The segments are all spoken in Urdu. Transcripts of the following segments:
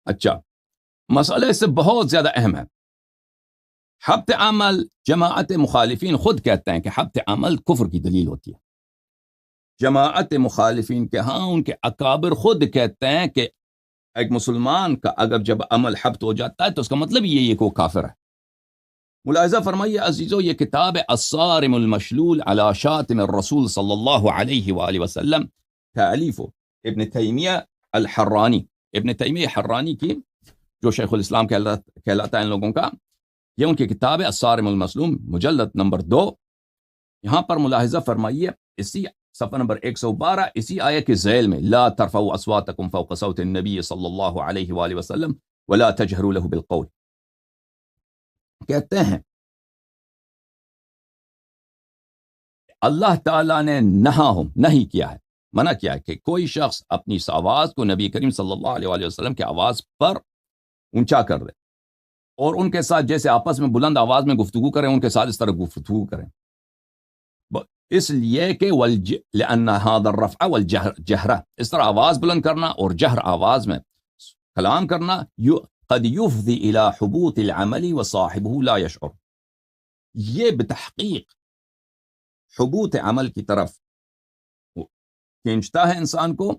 اچھا، مسئلہ اس سے بہت زیادہ اہم ہے. حبط عمل جماعت مخالفین خود کہتے ہیں کہ حبط عمل کفر کی دلیل ہوتی ہے. جماعت مخالفین کے ہاں ان کے اکابر خود کہتے ہیں کہ ایک مسلمان کا اگر جب عمل حبط ہو جاتا ہے تو اس کا مطلب یہ ہے کہ وہ کافر ہے. ملاحظہ فرمائیے عزیزو، یہ کتاب الصارم المشلول علی شاتم الرسول صلی اللہ علیہ وآلہ وسلم تالیف ابن تیمیہ الحرانی. ابن تیمیہ حرانی کی جو شیخ الاسلام کہلاتا ہے ان لوگوں کا، یہ ان کی کتاب ہے الصارم المسلول مجلد نمبر 2. یہاں پر ملاحظہ فرمائیے اسی صفحہ نمبر 112 اسی آیہ کے ذیل میں لا ترفعوا اصواتکم فوق صوت النبی صلی اللہ علیہ وآلہ وسلم ولا تجہروا له بالقول، کہتے ہیں اللہ تعالیٰ نے نہیں کیا ہے، منع کیا ہے کہ کوئی شخص اپنی اس آواز کو نبی کریم صلی اللہ علیہ وآلہ وسلم کی آواز پر اونچا کر دے اور ان کے ساتھ جیسے آپس میں بلند آواز میں گفتگو کریں ان کے ساتھ اس طرح گفتگو کریں، اس لیے کہ لأن هذا الرفع والجہر، اس طرح آواز بلند کرنا اور جہر آواز میں کلام کرنا قد يفضي الى حبوط العمل وصاحبه لا يشعر، یہ بتحقیق حبوط عمل کی طرف کھینچتا ہے انسان کو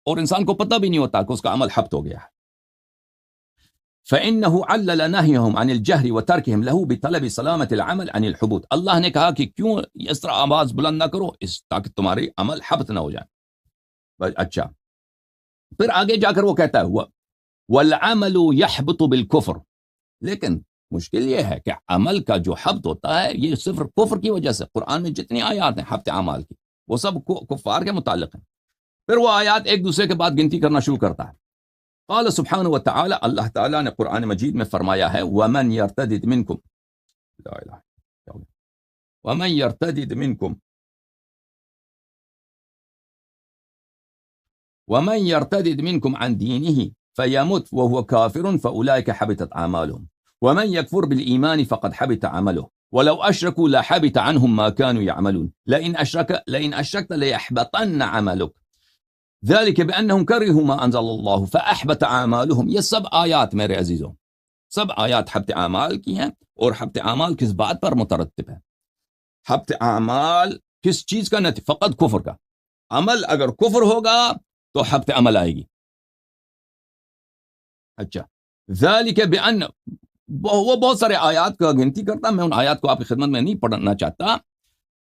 اور انسان کو پتہ بھی نہیں ہوتا کہ اس کا عمل حبط ہو گیا ہے. فإنه علل نهيهم عن الجهر وتركهم له بطلب سلامة العمل عن الحبوط، اللہ نے کہا کہ کیوں اس طرح آواز بلند نہ کرو تاکہ تمہاری عمل حبط نہ ہو جائے. اچھا، پھر آگے جا کر وہ کہتا ہے والعمل يحبط بالكفر، لیکن مشکل یہ ہے کہ عمل کا جو حبط ہوتا ہے یہ صرف کفر کی وجہ سے. قرآن میں جتنی آیات ہیں حبط اعمال کی وہ سب کفار کے متعلق ہیں. پھر وہ آیات ایک دوسرے کے بعد گنتی کرنا شروع کرتا ہے. قال سبحانہ وتعالی، اللہ تعالیٰ نے قرآن مجید میں فرمایا ہے ومن يرتد منکم، لا الہ الا اللہ، ومن يرتد منکم ومن يرتد منكم عن دينه فيمت وهو كافر فأولئك حبطت أعمالهم ومن يكفر بالإيمان فقد حبط عمله ولو أشركوا لحبط عنهم ما كانوا يعملون لئن أشركت ليحبطن عملك ذلك بأنهم كرهوا ما أنزل الله فأحبط أعمالهم. یہ سب آیات میرے عزیزوں، سب آیات حبط اعمال کی ہیں. اور حبط اعمال کس بات پر مترتب ہے؟ حبط اعمال کس چیز کا نتیجہ؟ فقط کفر کا. عمل اگر کفر ہوگا تو حبط عمل آئے گی. اچھا، ذالک بأن، وہ بہت سارے آیات کا گنتی کرتا، میں ان آیات کو آپ کی خدمت میں نہیں پڑھنا چاہتا.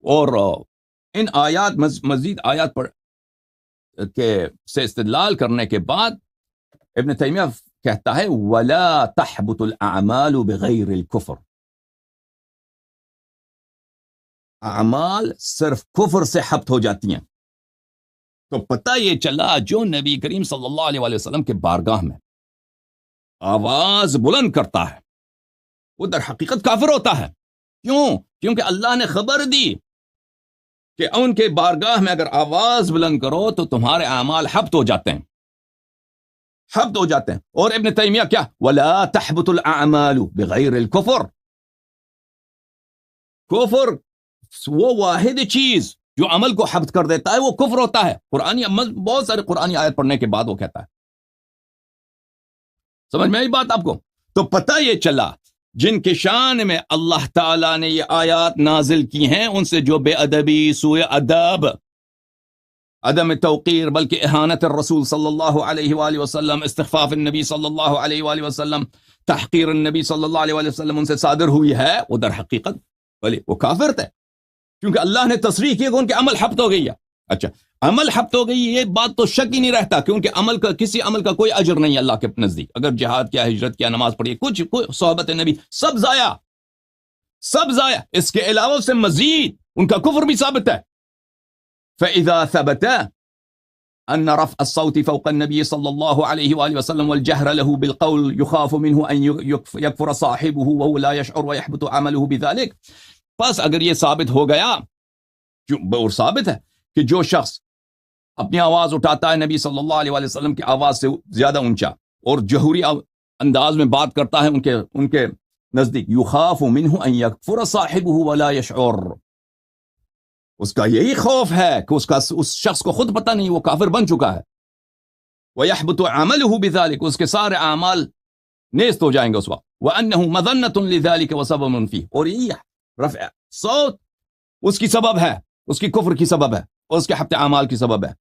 اور ان آیات مزید آیات پر کے سے استدلال کرنے کے بعد ابن تیمیہ کہتا ہے ولا تحبط الاعمال بغیر الكفر، اعمال صرف کفر سے حبط ہو جاتی ہیں. تو پتہ یہ چلا جو نبی کریم صلی اللہ علیہ وآلہ وسلم کے بارگاہ میں آواز بلند کرتا ہے وہ در حقیقت کافر ہوتا ہے. کیوں؟ کیونکہ اللہ نے خبر دی کہ ان کے بارگاہ میں اگر آواز بلند کرو تو تمہارے اعمال حبط ہو جاتے ہیں، حبط ہو جاتے ہیں. اور ابن تیمیہ کیا ولا تحبط الاعمال بغیر الكفر، کفر وہ واحد چیز جو عمل کو حبط کر دیتا ہے وہ کفر ہوتا ہے. قرآنی بہت سارے قرآنی آیت پڑھنے کے بعد وہ کہتا ہے. سمجھ میں آئی بات آپ کو؟ تو پتہ یہ چلا جن کے شان میں اللہ تعالیٰ نے یہ آیات نازل کی ہیں ان سے جو بے ادبی، سوء ادب، عدم توقیر بلکہ اہانت الرسول صلی اللہ علیہ وآلہ وسلم، استخفاف النبی صلی اللہ علیہ وآلہ وسلم، تحقیر النبی صلی اللہ علیہ وآلہ وسلم ان سے صادر ہوئی ہے، وہ در حقیقت بھلے وہ کافر تھے کیونکہ اللہ نے تصریح کی کہ ان کے عمل حبط ہو گئی ہے. اچھا، عمل حبط ہو گئی یہ بات تو شک ہی نہیں رہتا کیونکہ عمل کا کسی عمل کا کوئی اجر نہیں ہے اللہ کے نزدیک. اگر جہاد کیا، ہجرت کیا، نماز پڑھی، کچھ صحبت نبی، سب ضائع، سب ضائع. اس کے علاوہ سے مزید ان کا کفر بھی ثابت ہے. فَإِذَا ثَبَتَ أَنَّ رَفْعَ الصَّوْتِ فَوْقَ النَّبِيِّ صَلَّى اللَّهُ عَلَيْهِ وَآلِهِ وَسَلَّمَ وَالْجَهْرَ لَهُ بِالْقَوْلِ يُخَافُ مِنْهُ أَنْ يَكْفُرَ صَاحِبُهُ وَهُوَ لَا يَشْعُرُ وَيَحْبِطُ عَمَلُهُ بِذَلِكَ. پس اگر یہ ثابت ہو گیا، اور ثابت ہے کہ جو شخص اپنی آواز اٹھاتا ہے نبی صلی اللہ علیہ وآلہ وسلم کی آواز سے زیادہ اونچا اور جہوری انداز میں بات کرتا ہے ان کے نزدیک، یخاف منہ ان یکفر صاحبہ ولا یشعر، اس کا یہی خوف ہے کہ اس شخص کو خود پتہ نہیں وہ کافر بن چکا ہے ويحبط عمله بذلك، اس کے سارے اعمال نیست ہو جائیں گے اس وقت. وانه مظنة لذلك وسبب فيه، اور یہ رفع صوت اس کی سبب ہے، اس کی کفر کی سبب ہے، اور اس کے حبط اعمال کی سبب ہے.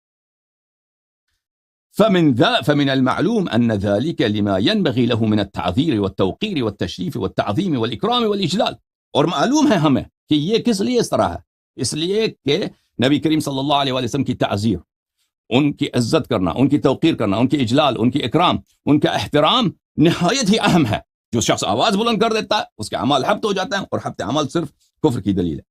فمن المعلوم ان ذلك لما ينبغي له من التعذير والتوقير والتشريف والتعظيم والاكرام والاجلال. اور معلوم ہے ہمیں کہ یہ کس لیے اس طرح ہے، اس لیے کہ نبی کریم صلی اللہ علیہ وسلم کی تعذیر، ان کی عزت کرنا، ان کی توقیر کرنا، ان کی اجلال، ان کی اکرام، ان کا احترام نہایت ہی اہم ہے. جو شخص آواز بلند کر دیتا ہے اس کے اعمال حبط ہو جاتے ہیں، اور حبط اعمال صرف کفر کی دلیل ہے.